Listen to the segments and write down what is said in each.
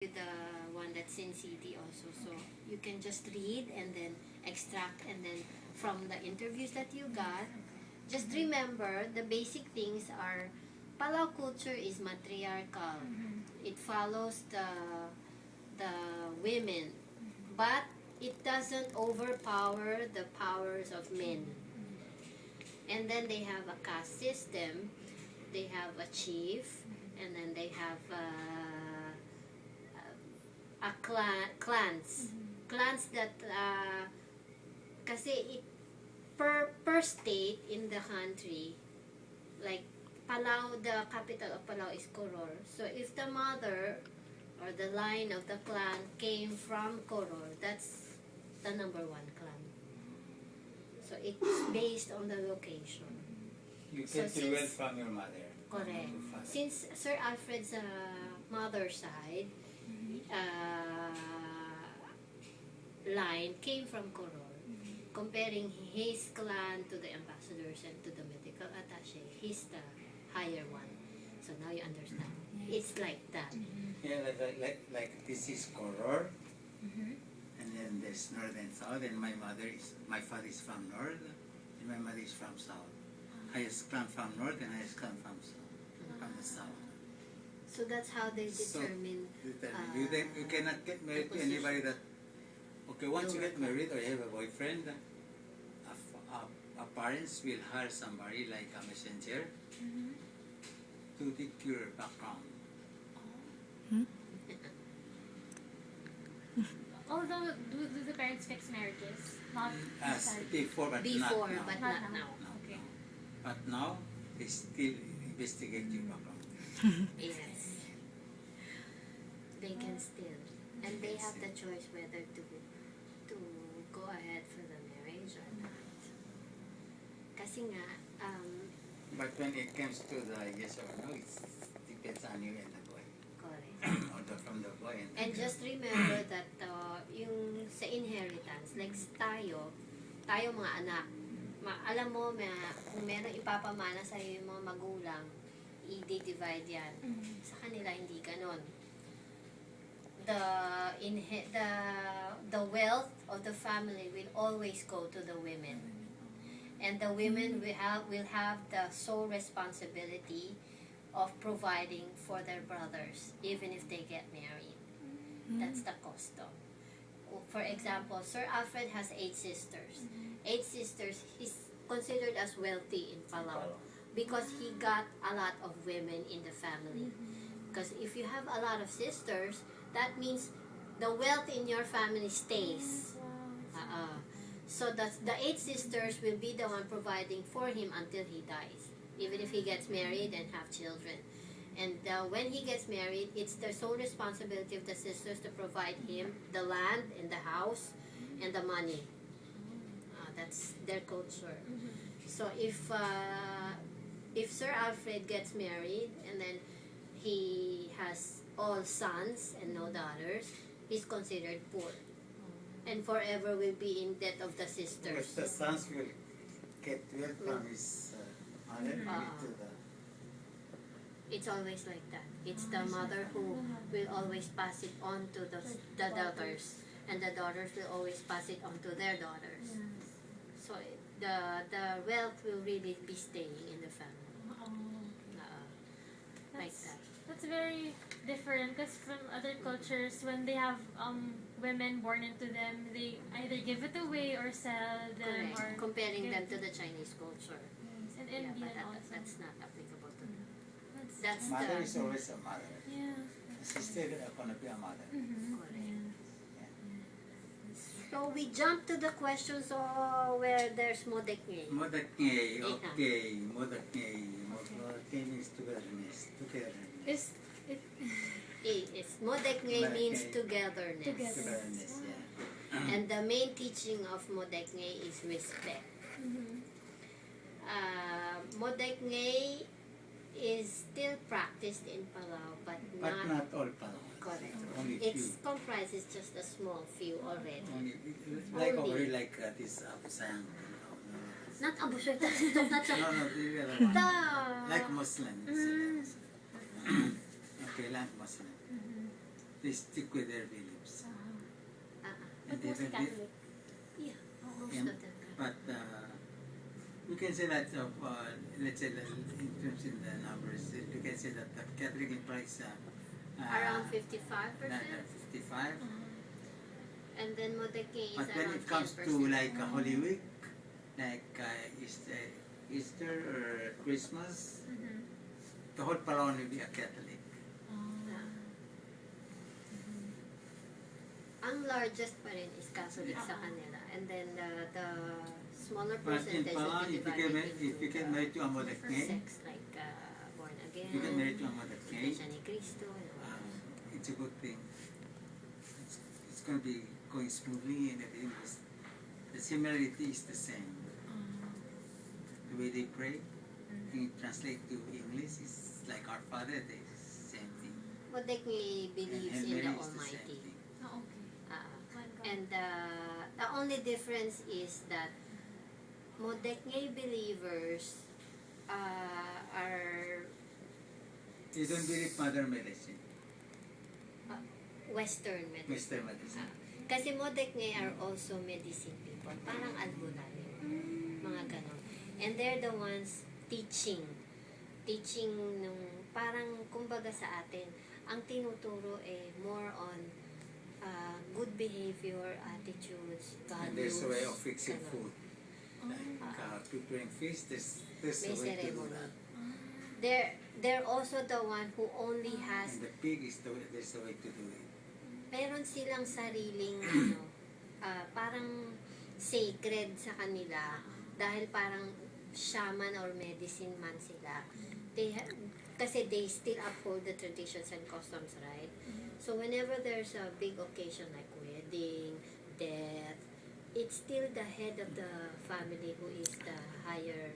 the one that's in CD also. So you can just read and then extract, and then from the interviews that you got, just remember the basic things are Palau culture is matriarchal. It follows the women, but it doesn't overpower the powers of men. And then they have a caste system. They have a chief, and then they have clans that kasi per state in the country, like Palau, the capital of Palau is Koror. So if the mother or the line of the clan came from Koror, that's the number one clan. So it's based on the location. You So get the wealth since- from your mother. Correct. Your father. Since Sir Alfred's mother's side line came from Koror, comparing his clan to the ambassadors and to the medical attaché, he's the higher one. So now you understand. It's like that. Yeah, like this is Koror, and then there's north and south, and my father is from north, and my mother is from south. Highest clan from north and highest clan from the south. So that's how they So, determine. you cannot get married to position. anybody that. Okay, once you Lower get married or you have a boyfriend, parents will hire somebody like a messenger to take your background. Although, do the parents fix marriages? Not As inside. before, but Before, not now. but Not not now. now. No, Okay. no. But now they still investigate your background. Yes. They can still. And they have the choice whether to go ahead for the marriage or not. Kasi nga, But when it comes to the yes or no, it depends on you and the boy, correct. or from the boy and the And girl. just remember that yung sa inheritance, like tayo mga anak, alam mo, kung meron ipapamana sa yung mga magulang, i-divide yan. Sa kanila, hindi ganon. The wealth of the family will always go to the women. And the women will have the sole responsibility of providing for their brothers, even if they get married. That's the custom. For example, Sir Alfred has 8 sisters. 8 sisters, he's considered as wealthy in Palau because he got a lot of women in the family. Because if you have a lot of sisters, that means the wealth in your family stays. So the 8 sisters will be the one providing for him until he dies, even if he gets married and have children. And when he gets married, it's the sole responsibility of the sisters to provide him the land and the house and the money. That's their culture. So if Sir Alfred gets married and then he has all sons and no daughters, he's considered poor. And forever will be in debt of the Because sisters. the sons will get wealth from his mother, give it to the. It's always like that. It's the mother who will always pass it on to the daughters, and the daughters will always pass it on to their daughters. So the wealth will really be staying in the family. Like that. That's very different because from other cultures, when they have women born into them, they either give it away or sell them. Correct. Or Comparing give them it to the Chinese culture. And Yeah, Indian but also. that's not applicable to them. That's Mother the- is always a mother. yeah. A sister is gonna be a mother. Correct. So we jump to the questions where there's modekne. Modakne, okay. Modakne means togetherness. Is it It's modekne means togetherness. Togetherness, yeah. And the main teaching of modekne is respect. Modekne is still practiced in Palau, but But not not all Palau. correct. Only few. It's comprises just a small few already. Only, like Only. over here, like this Abusang. Not Abu Shaitan, not No, no, the other one. the Like Muslim. Okay, like Muslim. they stick with their beliefs. But And they mostly don't- Catholic. Yeah, most And- of them. But you can say that, let's say that in terms in the numbers, you can say that the Catholic implies Around 55%, 55. and then Modekne is But when around it comes 10%. to like a Holy Week, like Easter or Christmas, the whole Palawan will be a Catholic. Ang largest pa rin is Catholic sa kanila, and then the smaller But in percentage Palawan, will be if you divided get into married to a Modekne, sex, like born again, if you get married to a Modekne, Iglesia ni Cristo, and all that. it's a good thing. It's going to be going smoothly and everything. The similarity is the same. The way they pray, and translate to English is like our Father. They same thing. Modekne believes And in the Mary is the same Almighty. thing. Oh, okay. My God. And the only difference is that Modekne believers are They don't believe Mother Medicine, Western medicine. Western medicine. Kasi Modekne are also medicine people. Parang albularyo. Mga ganon. And they're the ones teaching. Teaching nung parang kumbaga sa atin, ang tinuturo more on good behavior, attitudes, values. And there's a way of fixing ganon. food. Like preparing fish, there's May a way to do ceremony. that. They're also the one who only has, And the pig is there's a way to do it. meron silang sariling parang sacred sa kanila dahil parang shaman or medicine man sila. Kasi they still uphold the traditions and customs, right? So whenever there's a big occasion like wedding, death, it's still the head of the family who is the higher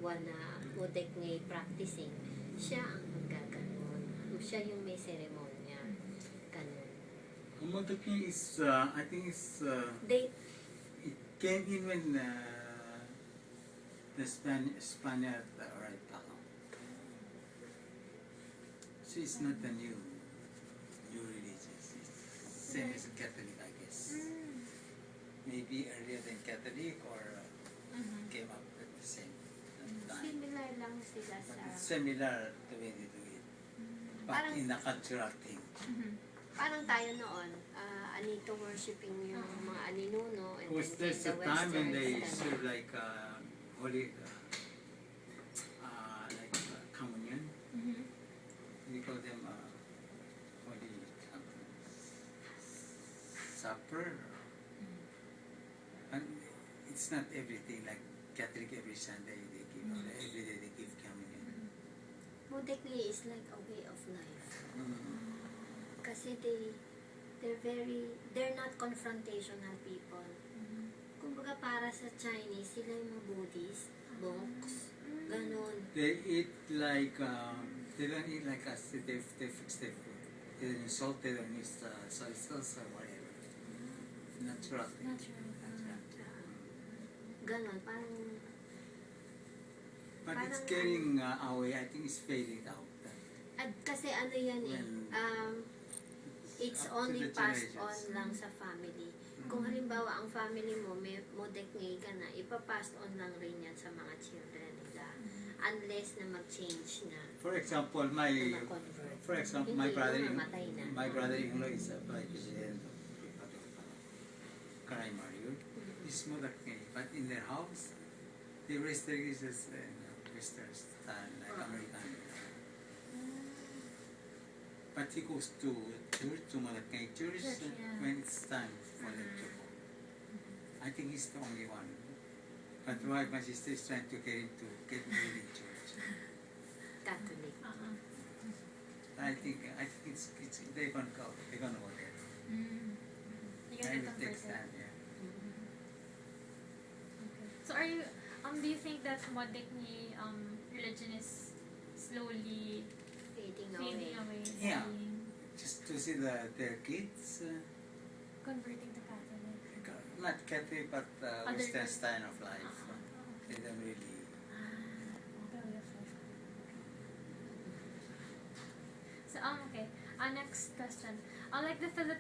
one na Modekne practicing. Siya ang magkaganon. Siya yung may seremonya. Ganon. Modekne is, I think it's, They, it came in when the Spaniard arrived Palawan. So it's not a new religion. It's same as a Catholic, I guess. Maybe earlier than Catholic or came up at the same time. similar lang sila But sa... it's similar the way they do it. But Parang- in a cultural thing. Parang tayo noon, anito worshiping yung mga aninuno, and Was then there's the a time when they Westerns, serve like holy, like communion. We call them holy supper. And it's not everything like Catholic every Sunday they give, or every day they give communion. Modekne is like a way of life. Kasi they're not confrontational people. Kumbaga para sa Chinese, sila yung mga Buddhist, monks, ganon. They eat like they don't eat like us. They fix their food. They don't use salt. They don't use soy sauce or whatever. Natural. Natural. Ganon, parang But it's Parang getting away. I think it's fading out. at kasi ano yan it's Up to only the passed on generations. lang sa family. Kung halimbawa ang family mo may Modekne ka na, ipapassed on lang rin yan sa mga children nila. Unless na mag-change na, For example, na ma-convert. my Hindi, brother, mamatay na. my brother-in-law is a vice president of Karay Mario. He's Modekne, but in their house, they raise their kids as Western style, like American. But he goes to church, to Modekne church, Church, yeah. when it's time for them to go. I think he's the only one. But my sister is trying to get married in church. Catholic. I think it's they're gonna go there. You And get it takes converted. time, yeah. Okay. So are you do you think that Modekne religion is slowly Fading fading away. away? Yeah. dying, Just to see their kids, converting to Catholic? not Catholic but Other Western Chris- style of life. Okay. They don't really. Okay, we have five. So okay. Next question. Unlike the Philippines.